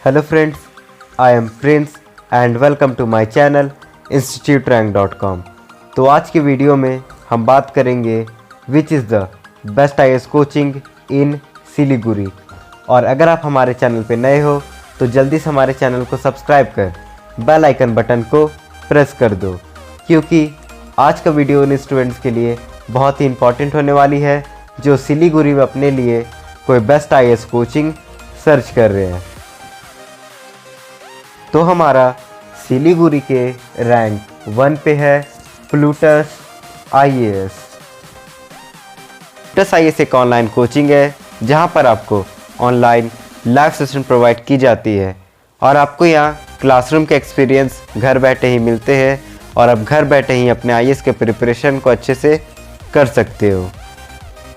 Hello friends, I am Prince and welcome to my channel instituterank.com। तो आज की video में हम बात करेंगे which is the best IAS coaching इन सिलीगुड़ी। और अगर आप हमारे चैनल पे नए हो तो जल्दी से हमारे चैनल को सब्सक्राइब कर बेल आइकन बटन को प्रेस कर दो, क्योंकि आज का वीडियो उन स्टूडेंट्स के लिए बहुत ही इम्पॉर्टेंट होने वाली है जो सिलीगुड़ी में अपने लिए कोई बेस्ट IAS कोचिंग सर्च कर रहे हैं। तो हमारा सिलीगुड़ी के रैंक 1 पे है प्लूटस IAS। प्लूटस IAS एक ऑनलाइन कोचिंग है जहां पर आपको ऑनलाइन लाइव सेशन प्रोवाइड की जाती है और आपको यहाँ क्लासरूम के एक्सपीरियंस घर बैठे ही मिलते हैं और आप घर बैठे ही अपने IAS के प्रिपरेशन को अच्छे से कर सकते हो।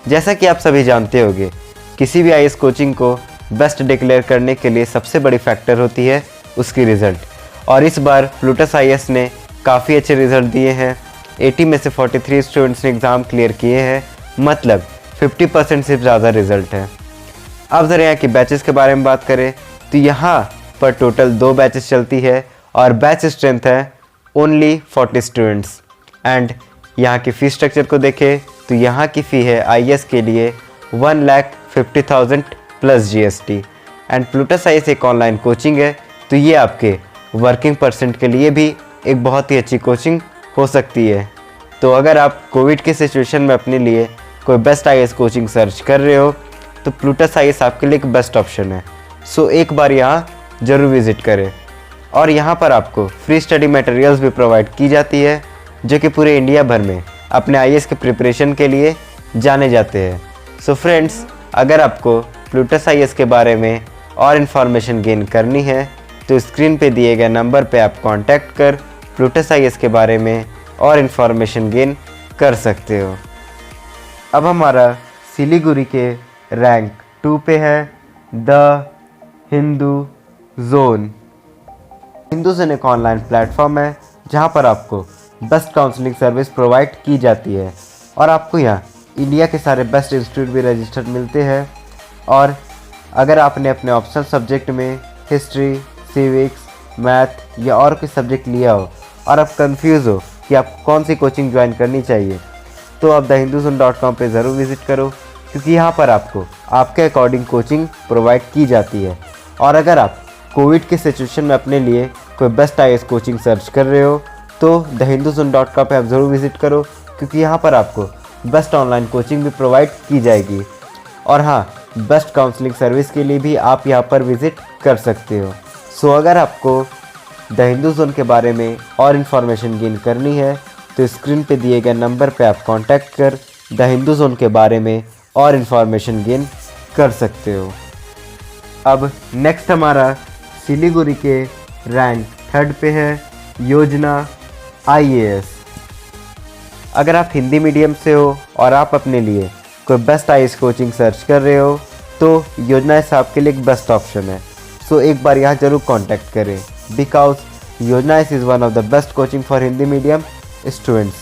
जैसा कि आप सभी जानते होंगे, किसी भी IAS कोचिंग को बेस्ट डिक्लेयर करने के लिए सबसे बड़ी फैक्टर होती है उसकी रिज़ल्ट। और इस बार प्लूटस IAS ने काफ़ी अच्छे रिज़ल्ट दिए हैं। 80 में से 43 स्टूडेंट्स ने एग्ज़ाम क्लियर किए हैं, मतलब 50% से ज़्यादा रिज़ल्ट है। अब ज़रा यहाँ की बैचेस के बारे में बात करें तो यहाँ पर टोटल 2 बैचेस चलती है और बैच स्ट्रेंथ है ओनली 40 स्टूडेंट्स। एंड यहाँ की फ़ी स्ट्रक्चर को देखें तो यहाँ की फ़ी है IAS के लिए 1,50,000 plus GST। And Plutus IAS एक ऑनलाइन कोचिंग है तो ये आपके वर्किंग पर्सन के लिए भी एक बहुत ही अच्छी कोचिंग हो सकती है। तो अगर आप कोविड के सिचुएशन में अपने लिए कोई बेस्ट IAS कोचिंग सर्च कर रहे हो तो प्लूटस IAS आपके लिए एक बेस्ट ऑप्शन है। सो एक बार यहाँ ज़रूर विज़िट करें। और यहाँ पर आपको फ्री स्टडी मटेरियल्स भी प्रोवाइड की जाती है जो कि पूरे इंडिया भर में अपने IAS के प्रिपरेशन के लिए जाने जाते हैं। सो फ्रेंड्स, अगर आपको प्लूटस IAS के बारे में और इन्फॉर्मेशन गेन करनी है तो स्क्रीन पे दिए गए नंबर पे आप कांटेक्ट कर प्लूटस IAS के बारे में और इन्फॉर्मेशन गेन कर सकते हो। अब हमारा सिलीगुड़ी के रैंक 2 पे है the Hindu zone. Hindu zone एक ऑनलाइन प्लेटफॉर्म है जहां पर आपको बेस्ट काउंसलिंग सर्विस प्रोवाइड की जाती है और आपको यहाँ इंडिया के सारे बेस्ट इंस्टीट्यूट भी रजिस्टर्ड मिलते हैं। और अगर आपने अपने ऑप्शनल सब्जेक्ट में हिस्ट्री, सिविक्स, मैथ या और कोई सब्जेक्ट लिया हो और आप कंफ्यूज हो कि आपको कौन सी कोचिंग ज्वाइन करनी चाहिए तो आप thehinduzone.com पे ज़रूर विज़िट करो, क्योंकि यहाँ पर आपको आपके अकॉर्डिंग कोचिंग प्रोवाइड की जाती है। और अगर आप कोविड के सिचुएशन में अपने लिए कोई बेस्ट IAS कोचिंग सर्च कर रहे हो तो thehinduzone.com पे आप ज़रूर विज़िट करो, क्योंकि यहाँ पर आपको बेस्ट ऑनलाइन कोचिंग भी प्रोवाइड की जाएगी। और हाँ, बेस्ट काउंसलिंग सर्विस के लिए भी आप यहाँ पर विज़िट कर सकते हो। सो अगर आपको द हिंदू जोन के बारे में और इन्फॉर्मेशन गेन करनी है तो स्क्रीन पे दिए गए नंबर पे आप कांटेक्ट कर द हिंदू जोन के बारे में और इन्फॉर्मेशन गेन कर सकते हो। अब नेक्स्ट हमारा सिलीगुड़ी के रैंक 3 पे है योजना IAS। अगर आप हिंदी मीडियम से हो और आप अपने लिए कोई बेस्ट IAS कोचिंग सर्च कर रहे हो तो योजना IAS आपके लिए एक बेस्ट ऑप्शन है। सो एक बार यहाँ जरूर कांटेक्ट करें, बिकॉज योजना IAS is one of the best coaching for Hindi medium students.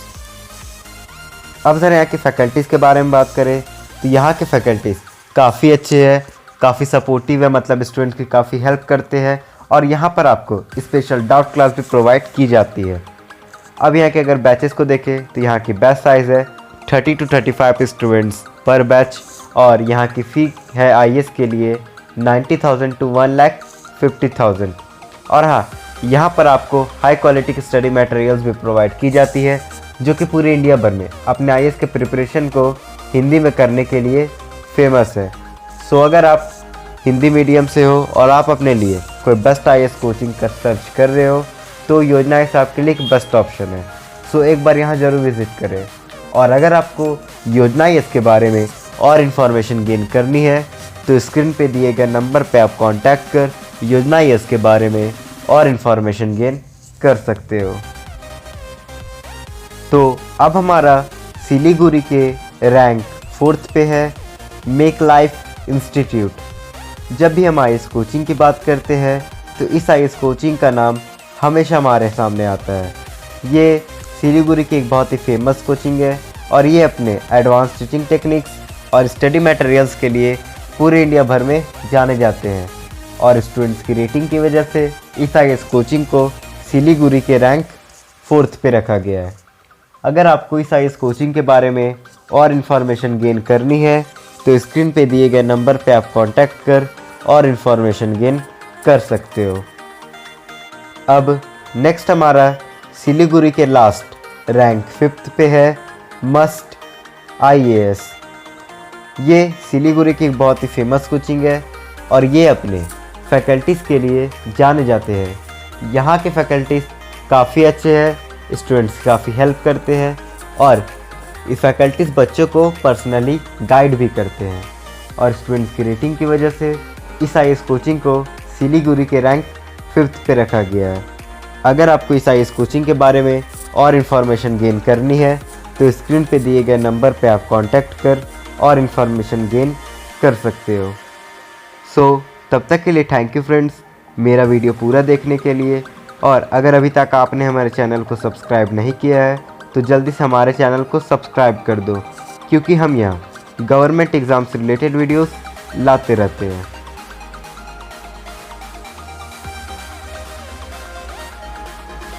अब ज़रा यहाँ की फैकल्टीज़ के बारे में बात करें तो यहाँ के फैकल्टीज़ काफ़ी अच्छे हैं, काफ़ी सपोर्टिव है, मतलब स्टूडेंट्स की काफ़ी हेल्प करते हैं और यहाँ पर आपको स्पेशल डाउट क्लास भी प्रोवाइड की जाती है। अब यहाँ के अगर बैचेस को देखें तो यहाँ की बैच साइज़ है 30 to 35 स्टूडेंट्स पर बैच और यहाँ की फ़ी है IAS के लिए 90,000 to 1,50,000। और हाँ, यहाँ पर आपको हाई क्वालिटी की स्टडी मटेरियल्स भी प्रोवाइड की जाती है जो कि पूरे इंडिया भर में अपने IAS के प्रिपरेशन को हिंदी में करने के लिए फेमस है। सो अगर आप हिंदी मीडियम से हो और आप अपने लिए कोई बेस्ट IAS कोचिंग का सर्च कर रहे हो तो योजना IAS आपके लिए एक बेस्ट ऑप्शन है। सो एक बार यहाँ ज़रूर विज़िट करें। और अगर आपको योजना IAS के बारे में और इन्फॉर्मेशन गेन करनी है तो स्क्रीन पे दिए गए नंबर पे आप कांटेक्ट कर योजना IAS के बारे में और इन्फॉर्मेशन गेन कर सकते हो। तो अब हमारा सिलीगुड़ी के रैंक 4 पे है मेक लाइफ इंस्टीट्यूट। जब भी हम IAS कोचिंग की बात करते हैं तो इस IAS कोचिंग का नाम हमेशा हमारे सामने आता है। ये सिलीगुड़ी की एक बहुत ही फेमस कोचिंग है और ये अपने एडवांस टीचिंग टेक्निक्स और स्टडी मटेरियल्स के लिए पूरे इंडिया भर में जाने जाते हैं। और स्टूडेंट्स की रेटिंग की वजह से इस IAS कोचिंग को सिलीगुड़ी के रैंक 4th पे रखा गया है। अगर आपको इस IAS कोचिंग के बारे में और इन्फॉर्मेशन गेन करनी है तो स्क्रीन पे दिए गए नंबर पे आप कांटेक्ट कर और इन्फॉर्मेशन गेन कर सकते हो। अब नेक्स्ट हमारा सिलीगुड़ी के लास्ट रैंक 5th पे है मस्ट IAS। ये सिलीगुड़ी की एक बहुत ही फेमस कोचिंग है और ये अपने फैकल्टीज़ के लिए जाने जाते हैं। यहाँ के फैकल्टीज़ काफ़ी अच्छे हैं, स्टूडेंट्स काफ़ी हेल्प करते हैं और इस फैकल्टीज़ बच्चों को पर्सनली गाइड भी करते हैं और स्टूडेंट्स की रेटिंग की वजह से इस IAS कोचिंग को सिलीगुड़ी के रैंक 5th पे रखा गया है। अगर आपको इस IAS कोचिंग के बारे में और इन्फॉर्मेशन गेन करनी है तो स्क्रीन पे दिए गए नंबर पे आप कांटेक्ट कर और इन्फॉर्मेशन गेन कर सकते हो। सो तब तक के लिए थैंक यू फ्रेंड्स, मेरा वीडियो पूरा देखने के लिए। और अगर अभी तक आपने हमारे चैनल को सब्सक्राइब नहीं किया है तो जल्दी से हमारे चैनल को सब्सक्राइब कर दो, क्योंकि हम यहाँ गवर्नमेंट एग्ज़ाम से रिलेटेड वीडियोस लाते रहते हैं।